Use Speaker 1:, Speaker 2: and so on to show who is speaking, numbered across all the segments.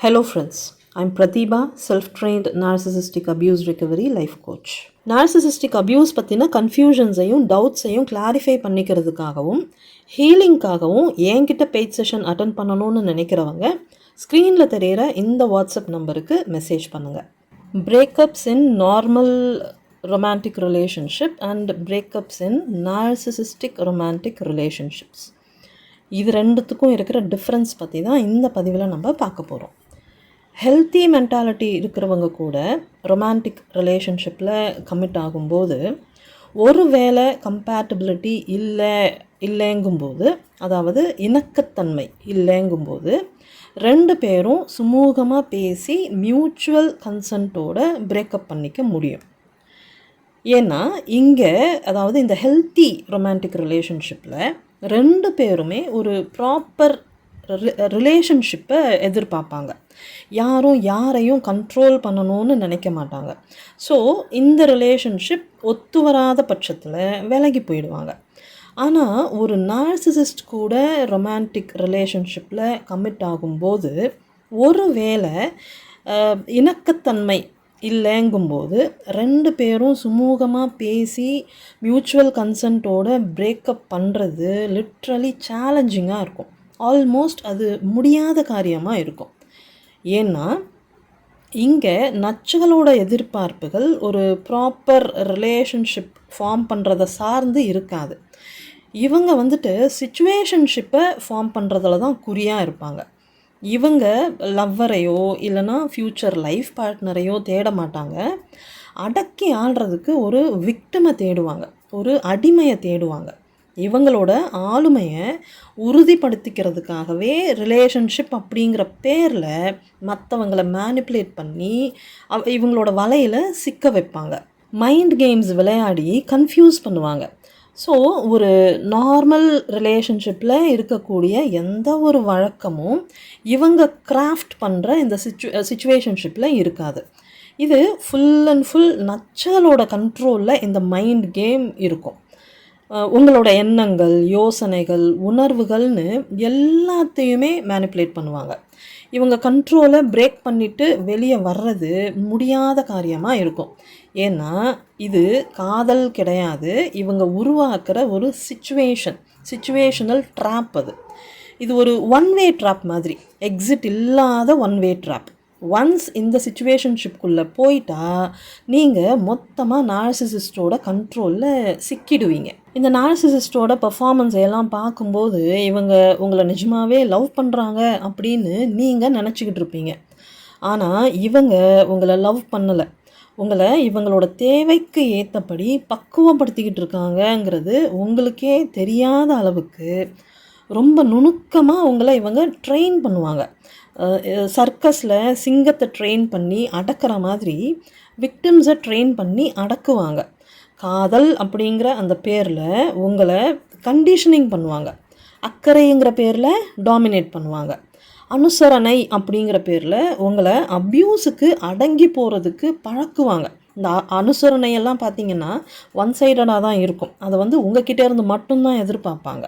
Speaker 1: Hello friends, I'm Pratibha, self-trained narcissistic abuse recovery life coach. Narcissistic abuse பற்றின கன்ஃபியூஷன்ஸையும் டவுட்ஸையும் clarify பண்ணிக்கிறதுக்காகவும் ஹீலிங்காகவும் என்கிட்ட paid session attend பண்ணணும்னு நினைக்கிறவங்க ஸ்க்ரீனில் தெரிகிற இந்த வாட்ஸ்அப் நம்பருக்கு மெசேஜ் பண்ணுங்கள். Breakups in normal romantic relationship and breakups in narcissistic romantic relationships, இது ரெண்டுத்துக்கும் இருக்கிற டிஃப்ரென்ஸ் பற்றி தான் இந்த பதிவில் நம்ம பார்க்க போகிறோம். ஹெல்த்தி மென்டாலிட்டி இருக்கிறவங்க கூட ரொமான்டிக் ரிலேஷன்ஷிப்பில் கமிட் ஆகும்போது ஒரு வேளை கம்பேட்டபிலிட்டி இல்லைங்கும்போது, அதாவது இணக்கத்தன்மை இல்லைங்கும்போது ரெண்டு பேரும் சுமூகமாக பேசி மியூச்சுவல் கன்சன்ட்டோட பிரேக்கப் பண்ணிக்க முடியும். ஏன்னா இங்கே, அதாவது இந்த ஹெல்த்தி ரொமான்டிக் ரிலேஷன்ஷிப்பில் ரெண்டு பேருமே ஒரு ப்ராப்பர் ரிலேஷன்ஷிப்பை எதிர்பார்ப்பாங்க. யாரும் யாரையும் கண்ட்ரோல் பண்ணணும்னு நினைக்க மாட்டாங்க. ஸோ இந்த ரிலேஷன்ஷிப் ஒத்து வராத பட்சத்தில் விலகி போயிடுவாங்க. ஆனால் ஒரு நார்சிசிஸ்ட் கூட ரொமான்டிக் ரிலேஷன்ஷிப்பில் கமிட் ஆகும்போது ஒரு வேளை இணக்கத்தன்மை இல்லைங்கும்போது ரெண்டு பேரும் சுமூகமாக பேசி மியூச்சுவல் கன்சன்ட்டோட பிரேக்கப் பண்ணுறது லிட்ரலி சேலஞ்சிங்காக இருக்கும். ஆல்மோஸ்ட் அது முடியாத காரியமாக இருக்கும். ஏன்னா இங்கே நச்சுகளோட எதிர்பார்ப்புகள் ஒரு ப்ராப்பர் ரிலேஷன்ஷிப் ஃபார்ம் பண்ணுறதை சார்ந்து இருக்காது. இவங்க சிச்சுவேஷன்ஷிப்பை ஃபார்ம் பண்ணுறதுல தான் குறியாக இருப்பாங்க. இவங்க லவ்வரையோ இல்லைனா ஃப்யூச்சர் லைஃப் பார்ட்னரையோ தேட மாட்டாங்க. அடக்கி ஆள்றதுக்கு ஒரு விக்டிமை தேடுவாங்க, ஒரு அடிமையை தேடுவாங்க. இவங்களோட ஆளுமையை உறுதிப்படுத்திக்கிறதுக்காகவே ரிலேஷன்ஷிப் அப்படிங்கிற பேரில் மற்றவங்களை மேனிப்புலேட் பண்ணி இவங்களோட வலையில் சிக்க வைப்பாங்க. மைண்ட் கேம்ஸ் விளையாடி கன்ஃபியூஸ் பண்ணுவாங்க. ஸோ ஒரு நார்மல் ரிலேஷன்ஷிப்பில் இருக்கக்கூடிய எந்த ஒரு வழக்கமும் இவங்க கிராஃப்ட் பண்ணுற இந்த சிச்சுவேஷன்ஷிப்பில் இருக்காது. இது ஃபுல் அண்ட் ஃபுல் நச்சலோட கண்ட்ரோலில் இந்த மைண்ட் கேம் இருக்கும். உங்களோட எண்ணங்கள், யோசனைகள், உணர்வுகள்னு எல்லாத்தையுமே மேனிப்புலேட் பண்ணுவாங்க. இவங்க கண்ட்ரோலை பிரேக் பண்ணிவிட்டு வெளியே வர்றது முடியாத காரியமாக இருக்கும். ஏன்னா இது காதல் கிடையாது, இவங்க உருவாக்குற ஒரு சிச்சுவேஷனல் ட்ராப். இது ஒரு ஒன் வே ட்ராப் மாதிரி, எக்ஸிட் இல்லாத ஒன் வே ட்ராப். ஒன்ஸ் இந்த சிச்சுவேஷன்ஷிப்குள்ளே போயிட்டா நீங்கள் மொத்தமாக நார்சிசிஸ்டோட கண்ட்ரோலில் சிக்கிடுவீங்க. இந்த நார்சிசிஸ்டோட பர்ஃபார்மன்ஸ் எல்லாம் பார்க்கும்போது இவங்க உங்களை நிஜமாகவே லவ் பண்ணுறாங்க அப்படின்னு நீங்கள் நினச்சிக்கிட்டு இருப்பீங்க. ஆனால் இவங்க உங்களை லவ் பண்ணலை, உங்களை இவங்களோட தேவைக்கு ஏற்றபடி பக்குவப்படுத்திக்கிட்டு இருக்காங்கங்கிறது உங்களுக்கே தெரியாத அளவுக்கு ரொம்ப நுணுக்கமாக உங்களை இவங்க ட்ரெயின் பண்ணுவாங்க. சர்க்கஸில் சிங்கத்தை ட்ரெயின் பண்ணி அடக்கிற மாதிரி விக்டிம்ஸை ட்ரெயின் பண்ணி அடக்குவாங்க. காதல் அப்படிங்கிற அந்த பேரில் உங்களை கண்டிஷனிங் பண்ணுவாங்க. அக்கறைங்கிற பேரில் டாமினேட் பண்ணுவாங்க. அனுசரணை அப்படிங்கிற பேரில் உங்களை அப்யூஸுக்கு அடங்கி போகிறதுக்கு பழக்குவாங்க. இந்த அனுசரணையெல்லாம் பார்த்திங்கன்னா ஒன் சைடடாக தான் இருக்கும். அதை உங்ககிட்ட இருந்து மட்டும்தான் எதிர்பார்ப்பாங்க.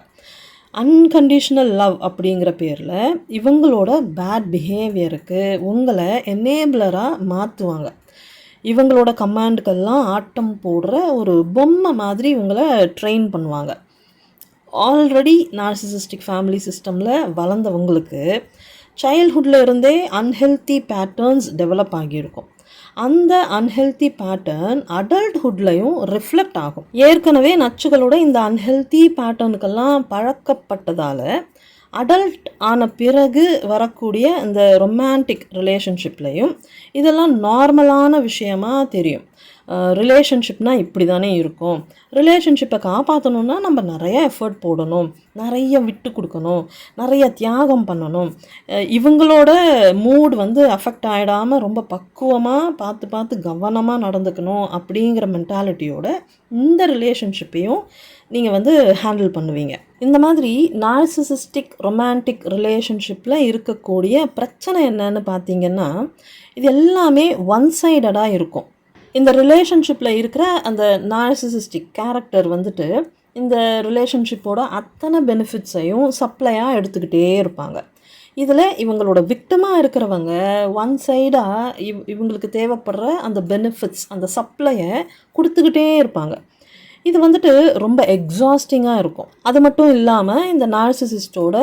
Speaker 1: அன்கண்டிஷ்னல் லவ் அப்படிங்கிற பேரில் இவங்களோட பேட் பிஹேவியருக்கு உங்களை எனேபிளராக மாற்றுவாங்க. இவங்களோட கமாண்டுக்கெல்லாம் ஆட்டம் போடுற ஒரு பொம்மை மாதிரி இவங்களை ட்ரெயின் பண்ணுவாங்க. ஆல்ரெடி நார்சிசிஸ்டிக் ஃபேமிலி சிஸ்டமில் வளர்ந்தவங்களுக்கு சைல்ட்ஹுட்டில் இருந்தே அன்ஹெல்த்தி பேட்டர்ன்ஸ் டெவலப் ஆகியிருக்கும். அந்த அன்ஹெல்த்தி பேட்டர்ன் அடல்ட்ஹுட்லையும் ரிஃப்ளெக்ட் ஆகும். ஏற்கனவே நச்சுகளோட இந்த அன்ஹெல்த்தி பேட்டர்னுக்கெல்லாம் பழக்கப்பட்டதால் அடல்ட் ஆன பிறகு வரக்கூடிய இந்த ரொமான்டிக் ரிலேஷன்ஷிப்லையும் இதெல்லாம் நார்மலான விஷயமாக தெரியும். ரிலேஷன்ஷிப்னால் இப்படி தானே இருக்கும், ரிலேஷன்ஷிப்பை காப்பாற்றணுன்னா நம்ம நிறைய எஃபர்ட் போடணும், நிறைய விட்டு கொடுக்கணும், நிறைய தியாகம் பண்ணணும், இவங்களோட மூட் அஃபெக்ட் ஆகிடாமல் ரொம்ப பக்குவமாக பார்த்து கவனமாக நடந்துக்கணும் அப்படிங்கிற மென்டாலிட்டியோட இந்த ரிலேஷன்ஷிப்பையும் நீங்கள் ஹேண்டில் பண்ணுவீங்க. இந்த மாதிரி நார்சிசிஸ்டிக் ரொமான்டிக் ரிலேஷன்ஷிப்பில் இருக்கக்கூடிய பிரச்சனை என்னன்னு பார்த்தீங்கன்னா, இது எல்லாமே ஒன் சைடடாக இருக்கும். இந்த ரிலேஷன்ஷிப்பில் இருக்கிற அந்த நார்சிசிஸ்டிக் கேரக்டர் இந்த ரிலேஷன்ஷிப்போட அத்தனை பெனிஃபிட்ஸையும் சப்ளையாக எடுத்துக்கிட்டே இருப்பாங்க. இதில் இவங்களோட விக்டிமாக இருக்கிறவங்க ஒன் சைடாக இவங்களுக்கு தேவைப்படுற அந்த பெனிஃபிட்ஸ், அந்த சப்ளையை கொடுத்துக்கிட்டே இருப்பாங்க. இது வந்துட்டு ரொம்ப எக்ஸாஸ்டிங்காக இருக்கும். அது மட்டும் இல்லாமல் இந்த நார்சிசிஸ்டோட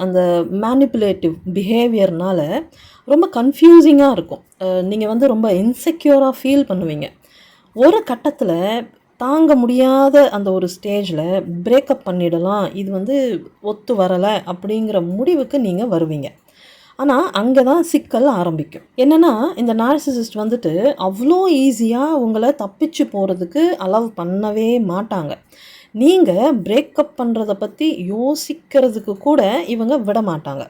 Speaker 1: அந்த மேனிப்புலேட்டிவ் பிஹேவியர்னால ரொம்ப கன்ஃபியூசிங்காக இருக்கும். நீங்கள் வந்து ரொம்ப இன்செக்யூராக ஃபீல் பண்ணுவீங்க. ஒரு கட்டத்தில் தாங்க முடியாத அந்த ஒரு ஸ்டேஜில் பிரேக்கப் பண்ணிடலாம், இது வந்து ஒத்து வரலை அப்படிங்கிற முடிவுக்கு நீங்கள் வருவீங்க. ஆனால் அங்கே தான் சிக்கல் ஆரம்பிக்கும். என்னென்னா, இந்த நார்சிசிஸ்ட் வந்துட்டு அவ்வளோ ஈஸியாக உங்களை தப்பிச்சு போகிறதுக்கு அலோவ் பண்ணவே மாட்டாங்க. நீங்கள் பிரேக்கப் பண்ணுறதை பற்றி யோசிக்கிறதுக்கு கூட இவங்க விட மாட்டாங்க.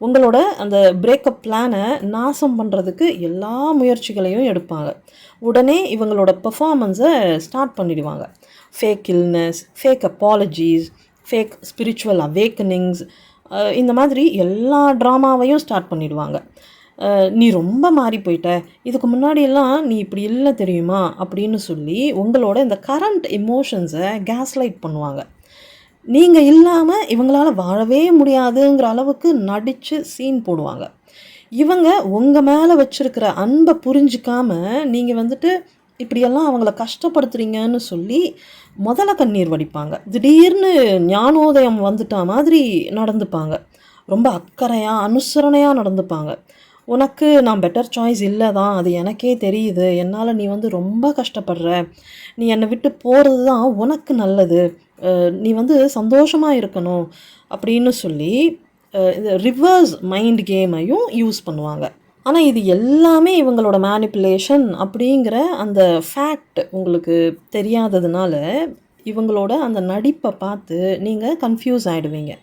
Speaker 1: உங்களோட அந்த பிரேக்கப் பிளானை நாசம் பண்ணுறதுக்கு எல்லா முயற்சிகளையும் எடுப்பாங்க. உடனே இவங்களோட பெர்ஃபார்மன்ஸை ஸ்டார்ட் பண்ணிடுவாங்க. Fake illness, fake apologies, fake spiritual awakenings, இந்த மாதிரி எல்லா ட்ராமாவையும் ஸ்டார்ட் பண்ணிடுவாங்க. நீ ரொம்ப மாறி போயிட்ட, இதுக்கு முன்னாடியெல்லாம் நீ இப்படி இல்லை தெரியுமா அப்படின்னு சொல்லி உங்களோட இந்த கரண்ட் எமோஷன்ஸை கேஸ்லைட் பண்ணுவாங்க. நீங்கள் இல்லாமல் இவங்களால் வாழவே முடியாதுங்கிற அளவுக்கு நடித்து சீன் போடுவாங்க. இவங்க உங்கள் மேலே வச்சுருக்கிற அன்பை புரிஞ்சிக்காமல் நீங்கள் வந்துட்டு இப்படியெல்லாம் அவங்கள கஷ்டப்படுத்துறீங்கன்னு சொல்லி முதல்ல கண்ணீர் வடிப்பாங்க. திடீர்னு ஞானோதயம் வந்துட்டா மாதிரி நடந்துப்பாங்க. ரொம்ப அக்கறையாக அனுசரணையாக நடந்துப்பாங்க. உனக்கு நான் பெட்டர் சாய்ஸ் இல்லை தான், அது எனக்கே தெரியுது, என்னால் நீ வந்து ரொம்ப கஷ்டப்படுற, நீ என்னை விட்டு போகிறது தான் உனக்கு நல்லது, நீ வந்து சந்தோஷமாக இருக்கணும் அப்படின்னு சொல்லி இந்த ரிவர்ஸ் மைண்ட் கேமையும் யூஸ் பண்ணுவாங்க. ஆனால் இது எல்லாமே இவங்களோட மேனிப்புலேஷன் அப்படிங்கிற அந்த ஃபேக்ட் உங்களுக்கு தெரியாததுனால இவங்களோட அந்த நடிப்பை பார்த்து நீங்கள் கன்ஃபியூஸ் ஆகிடுவீங்க.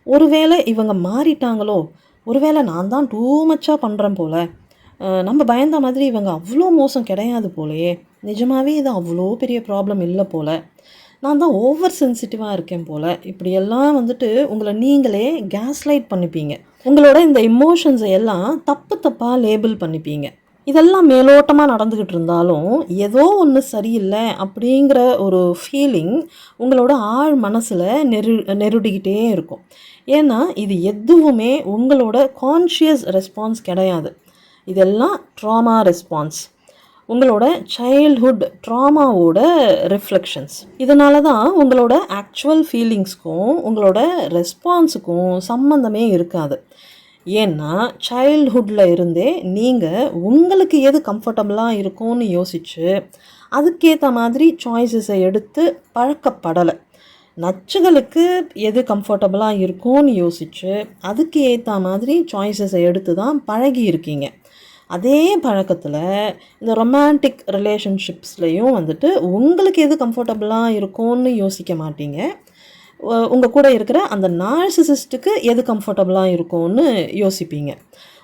Speaker 1: ஒருவேளை இவங்க மாறிட்டாங்களோ, ஒருவேளை நான் தான் டூ மச்சாக பண்ணுறேன் போல், நம்ம பயந்த மாதிரி இவங்க அவ்வளோ மோசம் கிடையாது போலையே, நிஜமாகவே இது அவ்வளோ பெரிய ப்ராப்ளம் இல்லை போல், நான் தான் ஓவர் சென்சிட்டிவாக இருக்கேன் போல், இப்படியெல்லாம் வந்துட்டு உங்களை நீங்களே கேஸ்லைட் பண்ணிப்பீங்க. உங்களோட இந்த எமோஷன்ஸை எல்லாம் தப்பு தப்பாக லேபிள் பண்ணிப்பீங்க. இதெல்லாம் மேலோட்டமாக நடந்துக்கிட்டு இருந்தாலும் ஏதோ ஒன்று சரியில்லை அப்படிங்கிற ஒரு ஃபீலிங் உங்களோட ஆழ் மனசில் நெருடிக்கிட்டே இருக்கும். ஏன்னா இது எதுவுமே உங்களோட கான்ஷியஸ் ரெஸ்பான்ஸ் கிடையாது, இதெல்லாம் ட்ராமா ரெஸ்பான்ஸ், உங்களோட சைல்ட்ஹுட் ட்ராமாவோட ரிஃப்ளெக்ஷன்ஸ். இதனால தான் உங்களோட ஆக்சுவல் ஃபீலிங்ஸ்க்கும் உங்களோட ரெஸ்பான்ஸுக்கும் சம்மந்தமே இருக்காது. ஏன்னா சைல்ட்ஹுட்டில் இருந்தே நீங்கள் உங்களுக்கு எது கம்ஃபர்டபுளாக இருக்கும்னு யோசித்து அதுக்கேற்ற மாதிரி சாய்ஸஸை எடுத்து பழக்கப்படலை. நச்சுகளுக்கு எது கம்ஃபர்டபுளாக இருக்கும்னு யோசித்து அதுக்கு ஏற்ற மாதிரி சாய்ஸஸை எடுத்து தான் பழகி இருக்கீங்க. அதே பழக்கத்தில் இந்த ரொமான்டிக் ரிலேஷன்ஷிப்ஸ்லேயும் வந்துட்டு உங்களுக்கு எது கம்ஃபர்டபுளாக இருக்கும்னு யோசிக்க மாட்டீங்க. உங்கள் கூட இருக்கிற அந்த நார்சிசிஸ்ட்டுக்கு எது கம்ஃபர்டபுளாக இருக்கும்னு யோசிப்பீங்க.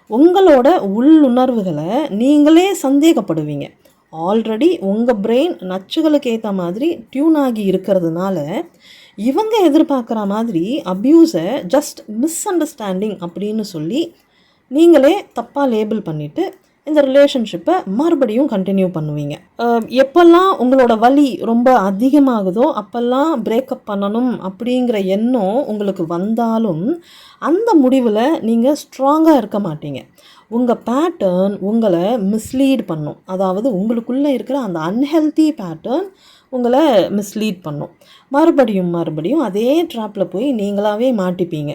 Speaker 1: உங்களோட உள்ளுணர்வுகளை நீங்களே சந்தேகப்படுவீங்க. ஆல்ரெடி உங்கள் பிரெயின் நச்சுகளுக்கு ஏற்ற மாதிரி டியூன் ஆகி இருக்கிறதுனால இவங்க எதிர்பார்க்குற மாதிரி அப்யூஸை ஜஸ்ட் மிஸ் அண்டர்ஸ்டாண்டிங் அப்படின்னு சொல்லி நீங்களே தப்பாக லேபிள் பண்ணிவிட்டு இந்த ரிலேஷன்ஷிப்பை மறுபடியும் கண்டினியூ பண்ணுவீங்க. எப்போல்லாம் உங்களோட வலி ரொம்ப அதிகமாகுதோ அப்போல்லாம் பிரேக்கப் பண்ணணும் அப்படிங்கிற எண்ணம் உங்களுக்கு வந்தாலும் அந்த முடிவில் நீங்கள் ஸ்ட்ராங்காக இருக்க மாட்டீங்க. உங்கள் பேட்டர்ன் உங்களை மிஸ்லீட் பண்ணும். அதாவது உங்களுக்குள்ளே இருக்கிற அந்த அன்ஹெல்தி பேட்டர்ன் உங்களை மிஸ்லீட் பண்ணும். மறுபடியும் அதே ட்ராப்பில் போய் நீங்களாகவே மாட்டிப்பீங்க.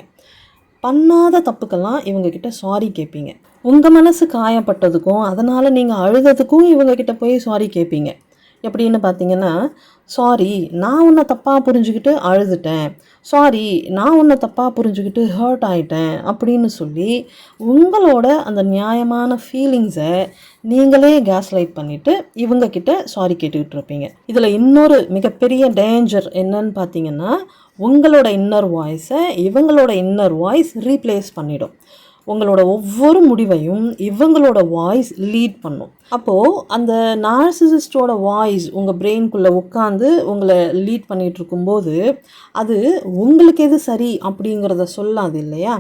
Speaker 1: பண்ணாத தப்புக்கெல்லாம் இவங்கக்கிட்ட சாரி கேட்பீங்க. உங்கள் மனசு காயப்பட்டதுக்கும் அதனால் நீங்கள் அழுததுக்கும் இவங்கக்கிட்ட போய் சாரி கேட்பீங்க. எப்படின்னு பார்த்தீங்கன்னா, சாரி நான் உன்னை தப்பாக புரிஞ்சுக்கிட்டு அழுதுட்டேன், சாரி நான் உன்னை தப்பாக புரிஞ்சுக்கிட்டு ஹர்ட் ஆகிட்டேன் அப்படின்னு சொல்லி உங்களோட அந்த நியாயமான ஃபீலிங்ஸை நீங்களே கேஸ்லைட் பண்ணிவிட்டு இவங்கக்கிட்ட சாரி கேட்டுக்கிட்டு இருப்பீங்க. இதில் இன்னொரு மிகப்பெரிய டேஞ்சர் என்னன்னு பார்த்தீங்கன்னா, உங்களோட இன்னர் வாய்ஸை இவங்களோட இன்னர் வாய்ஸ் ரீப்ளேஸ் பண்ணிடும். உங்களோட ஒவ்வொரு முடிவையும் இவங்களோட வாய்ஸ் லீட் பண்ணும். அப்போது அந்த நார்சிசிஸ்டோட வாய்ஸ் உங்கள் பிரெயின்குள்ளே உட்காந்து உங்களை லீட் பண்ணிகிட்டு இருக்கும்போது அது உங்களுக்கு எது சரி அப்படிங்கிறத சொல்லாது இல்லையா.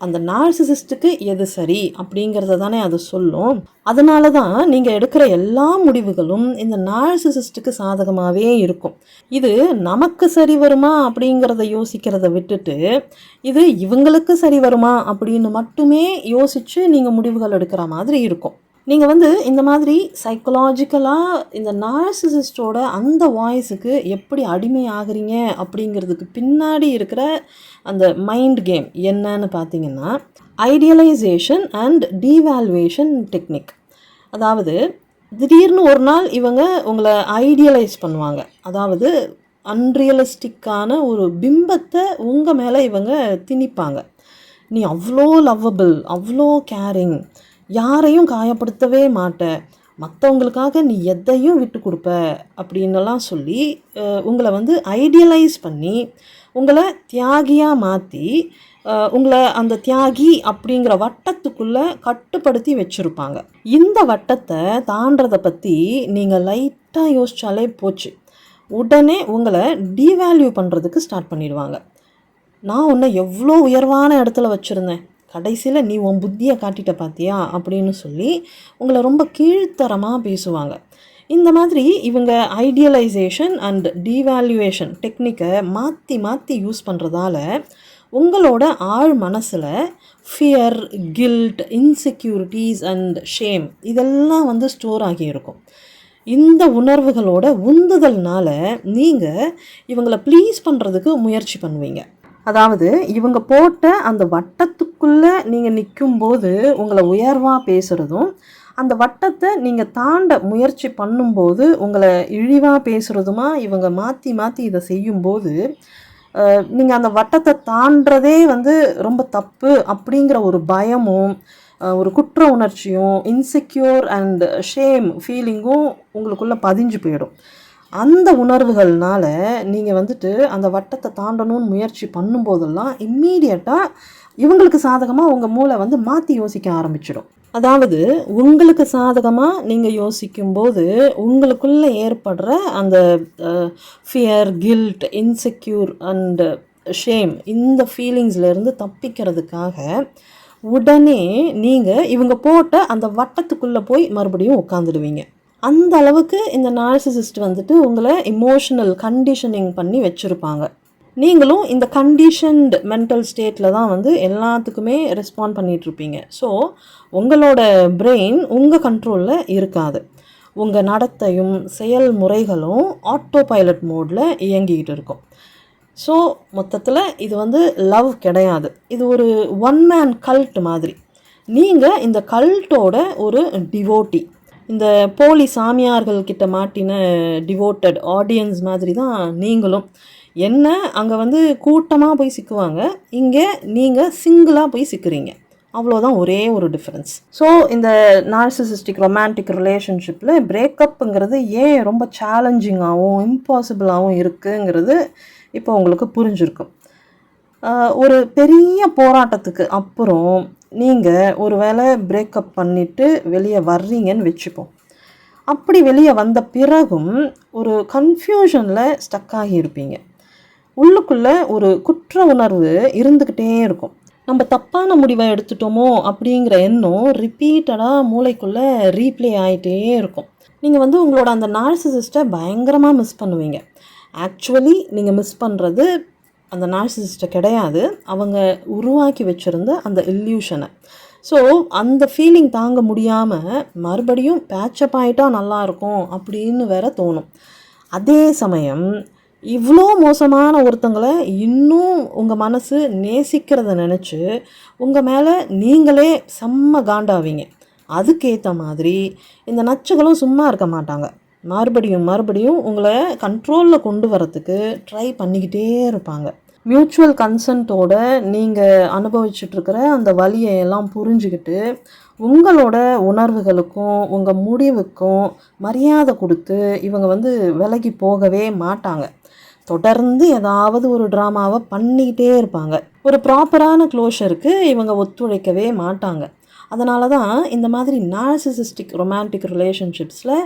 Speaker 1: அந்த நார்சிசிஸ்ட்டுக்கு எது சரி அப்படிங்கிறத தானே அது சொல்லும். அதனால தான் நீங்கள் எடுக்கிற எல்லா முடிவுகளும் இந்த நார்சிசிஸ்ட்டுக்கு சாதகமாகவே இருக்கும். இது நமக்கு சரி வருமா அப்படிங்கிறத யோசிக்கிறத விட்டுட்டு இது இவங்களுக்கு சரி வருமா அப்படின்னு மட்டுமே யோசித்து நீங்கள் முடிவுகள் எடுக்கிற மாதிரி இருக்கும். நீங்கள் இந்த மாதிரி சைக்கலாஜிக்கலாக இந்த நார்சிசிஸ்டோட அந்த வாய்ஸுக்கு எப்படி அடிமை ஆகுறீங்க அப்படிங்கிறதுக்கு பின்னாடி இருக்கிற அந்த மைண்ட் கேம் என்னன்னு பார்த்தீங்கன்னா, ஐடியலைசேஷன் அண்ட் டீவால்வேஷன் டெக்னிக். அதாவது திடீர்னு ஒரு நாள் இவங்க உங்களை ஐடியலைஸ் பண்ணுவாங்க. அதாவது அன்ரியலிஸ்டிக்கான ஒரு பிம்பத்தை உங்கள் மேலே இவங்க திணிப்பாங்க. நீ அவ்வளோ லவ்வபிள், அவ்வளோ கேரிங், யாரையும் காயப்படுத்தவே மாட்ட, மற்றவங்களுக்காக நீ எதையும் விட்டு கொடுப்ப அப்படின்னலாம் சொல்லி உங்களை ஐடியலைஸ் பண்ணி உங்களை தியாகியாக மாற்றி உங்களை அந்த தியாகி அப்படிங்கிற வட்டத்துக்குள்ளே கட்டுப்படுத்தி வச்சுருப்பாங்க. இந்த வட்டத்தை தாண்டதை பற்றி நீங்கள் லைட்டாக யோசித்தாலே போச்சு, உடனே உங்களை டீவேல்யூ பண்ணுறதுக்கு ஸ்டார்ட் பண்ணிடுவாங்க. நான் உன்னை எவ்வளோ உயர்வான இடத்துல வச்சுருந்தேன், கடைசியில் நீ உன் புத்தியை காட்டிட்ட பார்த்தியா அப்படின்னு சொல்லி உங்களை ரொம்ப கீழ்த்தரமாக பேசுவாங்க. இந்த மாதிரி இவங்க ஐடியலைசேஷன் அண்ட் டீவேல்யூவேஷன் டெக்னிக்கை மாற்றி மாற்றி யூஸ் பண்ணுறதால உங்களோட ஆழ் மனசில் fear, guilt, insecurities and shame இதெல்லாம் ஸ்டோர் ஆகியிருக்கும். இந்த உணர்வுகளோட உந்துதல்னால நீங்கள் இவங்களை ப்ளீஸ் பண்ணுறதுக்கு முயற்சி பண்ணுவீங்க. அதாவது இவங்க போட்ட அந்த வட்டத்துக்குள்ளே நீங்கள் நிற்கும்போது உங்களை உயர்வாக பேசுகிறதும், அந்த வட்டத்தை நீங்கள் தாண்ட முயற்சி பண்ணும்போது உங்களை இழிவாக பேசுகிறதுமா இவங்க மாற்றி மாற்றி இதை செய்யும்போது நீங்கள் அந்த வட்டத்தை தாண்டதே ரொம்ப தப்பு அப்படிங்கிற ஒரு பயமும் ஒரு குற்ற உணர்ச்சியும் இன்செக்யூர் அண்ட் ஷேம் ஃபீலிங்கும் உங்களுக்குள்ளே பதிஞ்சு போயிடும். அந்த உணர்வுகள்னால நீங்கள் அந்த வட்டத்தை தாண்டணும்னு முயற்சி பண்ணும்போதெல்லாம் இம்மீடியட்டாக இவங்களுக்கு சாதகமாக உங்கள் மூளை மாற்றி யோசிக்க ஆரம்பிச்சிடும். அதாவது உங்களுக்கு சாதகமாக நீங்கள் யோசிக்கும்போது உங்களுக்குள்ளே ஏற்படுற அந்த fear, guilt, insecure and shame இந்த ஃபீலிங்ஸ்லேருந்து தப்பிக்கிறதுக்காக உடனே நீங்கள் இவங்க போட்ட அந்த வட்டத்துக்குள்ளே போய் மறுபடியும் உட்காந்துடுவீங்க. அந்த அளவுக்கு இந்த நார்சிசிஸ்ட் உங்களை இமோஷனல் கண்டிஷனிங் பண்ணி வச்சுருப்பாங்க. நீங்களும் இந்த கண்டிஷன்டு மென்டல் ஸ்டேட்டில் தான் எல்லாத்துக்குமே ரெஸ்பாண்ட் பண்ணிகிட்ருப்பீங்க. ஸோ உங்களோட பிரெயின் உங்கள் கண்ட்ரோலில் இருக்காது. உங்கள் நடத்தையும் செயல்முறைகளும் ஆட்டோ பைலட் மோடில் இயங்கிக்கிட்டு இருக்கும். ஸோ மொத்தத்தில் இது லவ் கிடையாது, இது ஒரு ஒன் மேன் கல்ட் மாதிரி. நீங்கள் இந்த கல்ட்டோட ஒரு டிவோட்டி, இந்த போலி சாமியார்கள்கிட்ட மாட்டின டிவோட்டட் ஆடியன்ஸ் மாதிரி தான் நீங்களும். என்ன அங்கே கூட்டமாக போய் சிக்குவாங்க, இங்கே நீங்கள் சிங்கிளாக போய் சிக்கிறீங்க, அவ்வளோதான் ஒரே ஒரு டிஃப்ரென்ஸ். ஸோ இந்த நார்சிசிஸ்டிக் ரொமான்டிக் ரிலேஷன்ஷிப்பில் பிரேக்கப்புங்கிறது ஏன் ரொம்ப சேலஞ்சிங்காகவும் இம்பாசிபிளாகவும் இருக்குங்கிறது இப்போ உங்களுக்கு புரிஞ்சிருக்கும். ஒரு பெரிய போராட்டத்துக்கு அப்புறம் நீங்கள் ஒரு வேளை பிரேக்கப் பண்ணிவிட்டு வெளியே வர்றீங்கன்னு வச்சுப்போம். அப்படி வெளியே வந்த பிறகும் ஒரு கன்ஃபியூஷனில் ஸ்டக் ஆகி இருப்பீங்க. உள்ளுக்குள்ளே ஒரு குற்ற உணர்வு இருந்துக்கிட்டே இருக்கும். நம்ம தப்பான முடிவை எடுத்துட்டோமோ அப்படிங்கிற எண்ணம் ரிப்பீட்டடாக மூளைக்குள்ளே ரீப்ளே ஆகிட்டே இருக்கும். நீங்கள் உங்களோட அந்த நார்சிசிஸ்ட்டை பயங்கரமாக மிஸ் பண்ணுவீங்க. ஆக்சுவலி நீங்கள் மிஸ் பண்ணுறது அந்த நார்சிசிஸ்ட்டை கிடையாது, அவங்க உருவாக்கி வச்சுருந்த அந்த இல்யூஷனை. ஸோ அந்த ஃபீலிங் தாங்க முடியாமல் மறுபடியும் பேட்சப் ஆகிட்டா நல்லாயிருக்கும் அப்படின்னு வேற தோணும். அதே சமயம் இவ்வளோ மோசமான ஒருத்தங்களை இன்னும் உங்கள் மனசு நேசிக்கிறத நினச்சி உங்கள் மேலே நீங்களே செம்ம காண்டாவீங்க. அதுக்கேற்ற மாதிரி இந்த நச்சுகளும் சும்மா இருக்க மாட்டாங்க, மறுபடியும் உங்களை கண்ட்ரோலில் கொண்டு வரத்துக்கு ட்ரை பண்ணிக்கிட்டே இருப்பாங்க. மியூச்சுவல் கன்சென்ட்டோட நீங்கள் அனுபவிச்சுட்ருக்கிற அந்த வலியை எல்லாம் புரிஞ்சுக்கிட்டு உங்களோட உணர்வுகளுக்கும் உங்கள் முடிவுக்கும் மரியாதை கொடுத்து இவங்க விலகி போகவே மாட்டாங்க. தொடர்ந்து ஏதாவது ஒரு ட்ராமாவை பண்ணிக்கிட்டே இருப்பாங்க. ஒரு ப்ராப்பரான க்ளோஷருக்கு இவங்க ஒத்துழைக்கவே மாட்டாங்க. அதனால தான் இந்த மாதிரி நார்சிசிஸ்டிக் ரொமான்டிக் ரிலேஷன்ஷிப்ஸில்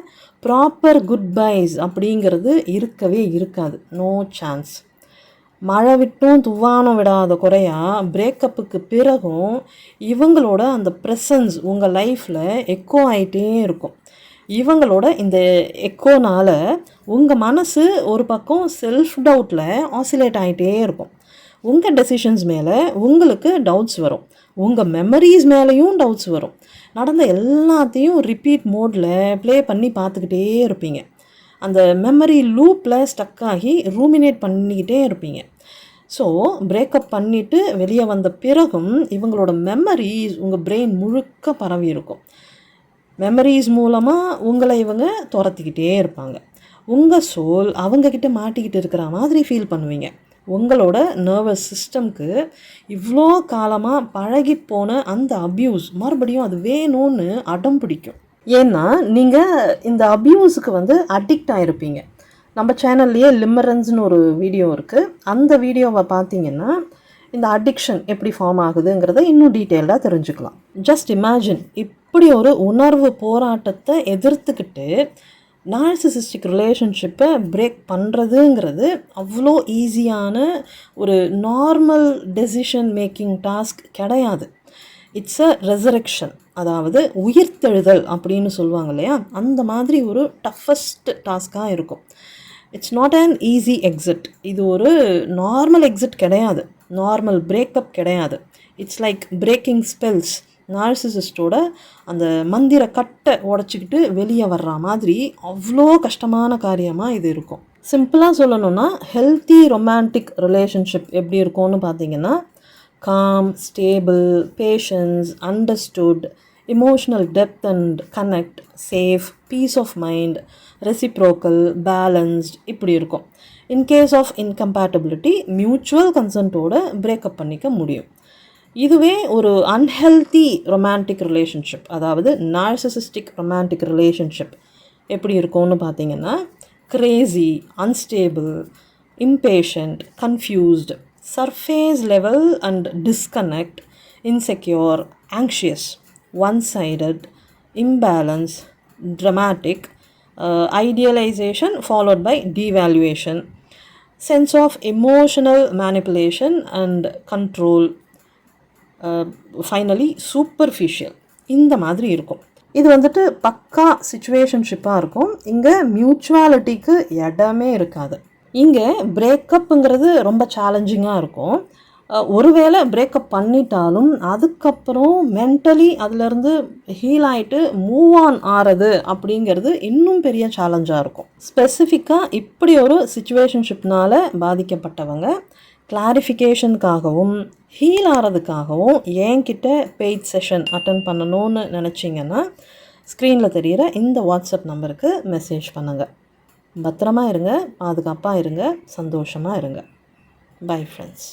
Speaker 1: ப்ராப்பர் குட் பைஸ் அப்படிங்கிறது இருக்கவே இருக்காது, நோ சான்ஸ். மழை விட்டும் துவானம் விடாத குறையா பிரேக்கப்புக்கு பிறகும் இவங்களோட அந்த ப்ரெசன்ஸ் உங்கள் லைஃப்பில் எக்கோ ஆகிட்டே இருக்கும். இவங்களோட இந்த எக்கோனால் உங்கள் மனசு ஒரு பக்கம் செல்ஃப் டவுட்டில் ஆசிலேட் ஆகிட்டே இருக்கும். உங்கள் டெசிஷன்ஸ் மேலே உங்களுக்கு டவுட்ஸ் வரும், உங்கள் மெமரிஸ் மேலேயும் டவுட்ஸ் வரும். நடந்த எல்லாத்தையும் ரிப்பீட் மோடில் ப்ளே பண்ணி பார்த்துக்கிட்டே இருப்பீங்க. அந்த மெமரி லூப்பில் ஸ்டக் ஆகி ரூமினேட் பண்ணிக்கிட்டே இருப்பீங்க. ஸோ பிரேக்கப் பண்ணிவிட்டு வெளியே வந்த பிறகும் இவங்களோட மெமரிஸ் உங்கள் பிரெயின் முழுக்க பரவி இருக்கும். மெமரிஸ் மூலமாக உங்களை இவங்க துரத்திக்கிட்டே இருப்பாங்க. உங்கள் சோல் அவங்கக்கிட்ட மாட்டிக்கிட்டு இருக்கிற மாதிரி ஃபீல் பண்ணுவீங்க. உங்களோட நர்வஸ் சிஸ்டம்க்கு இவ்வளோ காலமாக பழகி போன அந்த அப்யூஸ் மறுபடியும் அது வேணும்னு அடம் பிடிக்கும். ஏன்னா நீங்கள் இந்த அப்யூஸுக்கு அடிக்ட் ஆகிருப்பீங்க. நம்ம சேனல்லையே லிமரன்ஸ்னு ஒரு வீடியோ இருக்குது. அந்த வீடியோவை பார்த்தீங்கன்னா இந்த அடிக்ஷன் எப்படி ஃபார்ம் ஆகுதுங்கிறத இன்னும் டீட்டெயில்டாக தெரிஞ்சுக்கலாம். ஜஸ்ட் இமேஜின், இப்படி ஒரு உணர்வு போராட்டத்தை எதிர்த்துக்கிட்டு நார்சிசிஸ்டிக் ரிலேஷன்ஷிப்பை பிரேக் பண்ணுறதுங்கிறது அவ்வளோ ஈஸியான ஒரு நார்மல் டெசிஷன் மேக்கிங் டாஸ்க் கிடையாது. இட்ஸ் அ ரெசரெக்ஷன், அதாவது உயிர்த்தெழுதல் அப்படின்னு சொல்லுவாங்க இல்லையா, அந்த மாதிரி ஒரு டஃபஸ்ட் டாஸ்க்காக இருக்கும். It's not an easy exit. இது ஒரு நார்மல் எக்ஸிட் கிடையாது, நார்மல் பிரேக்கப் கிடையாது. It's like breaking spells. நார்சிசிஸ்டோட அந்த மந்திர கட்டை உடச்சிக்கிட்டு வெளியே வர்ற மாதிரி அவ்வளோ கஷ்டமான காரியமாக இது இருக்கும். சிம்பிளாக சொல்லணும்னா ஹெல்த்தி ரொமான்டிக் ரிலேஷன்ஷிப் எப்படி இருக்கும்னு பார்த்தீங்கன்னா calm, stable, patience, understood, emotional depth and connect, safe, peace of mind, reciprocal, balanced இப்படி இருக்கும். இன்கேஸ் ஆஃப் இன்கம்பேட்டபிலிட்டி மியூச்சுவல் கன்சென்ட்டோட பிரேக்கப் பண்ணிக்க முடியும். இதுவே ஒரு அன்ஹெல்தி ரொமான்டிக் ரிலேஷன்ஷிப், அதாவது நார்சிசிஸ்டிக் ரொமான்டிக் ரிலேஷன்ஷிப் எப்படி இருக்கும்னு பார்த்தீங்கன்னா crazy, unstable, impatient, confused, surface level and disconnect, insecure, anxious, one sided, imbalance, traumatic, idealization followed by devaluation, sense of emotional manipulation and control, finally superficial, இந்த மாதிரி இருக்கும். இது பக்கா சிச்சுவேஷன்ஷிப்பாக இருக்கும். இங்கே மியூச்சுவாலிட்டிக்கு இடமே இருக்காது. இங்கே பிரேக்கப்புங்கிறது ரொம்ப சேலஞ்சிங்காக இருக்கும். ஒருவேளை பிரேக்கப் பண்ணிட்டாலும் அதுக்கப்புறம் மென்டலி அதிலேருந்து ஹீல் ஆகிட்டு மூவ் ஆன் ஆகிறது அப்படிங்கிறது இன்னும் பெரிய சேலஞ்சாக இருக்கும். ஸ்பெசிஃபிக்காக இப்படி ஒரு சிச்சுவேஷன்ஷிப்னால் பாதிக்கப்பட்டவங்க கிளாரிஃபிகேஷனுக்காகவும் ஹீல் ஆகிறதுக்காகவும் என்கிட்ட பெய்ட் செஷன் அட்டன் பண்ணணும்னு நினச்சிங்கன்னா ஸ்க்ரீனில் தெரிகிற இந்த வாட்ஸ்அப் நம்பருக்கு மெசேஜ் பண்ணுங்கள். பத்திரமா இருங்க, பாதுகாப்பாக இருங்க, சந்தோஷமாக இருங்க. Bye friends.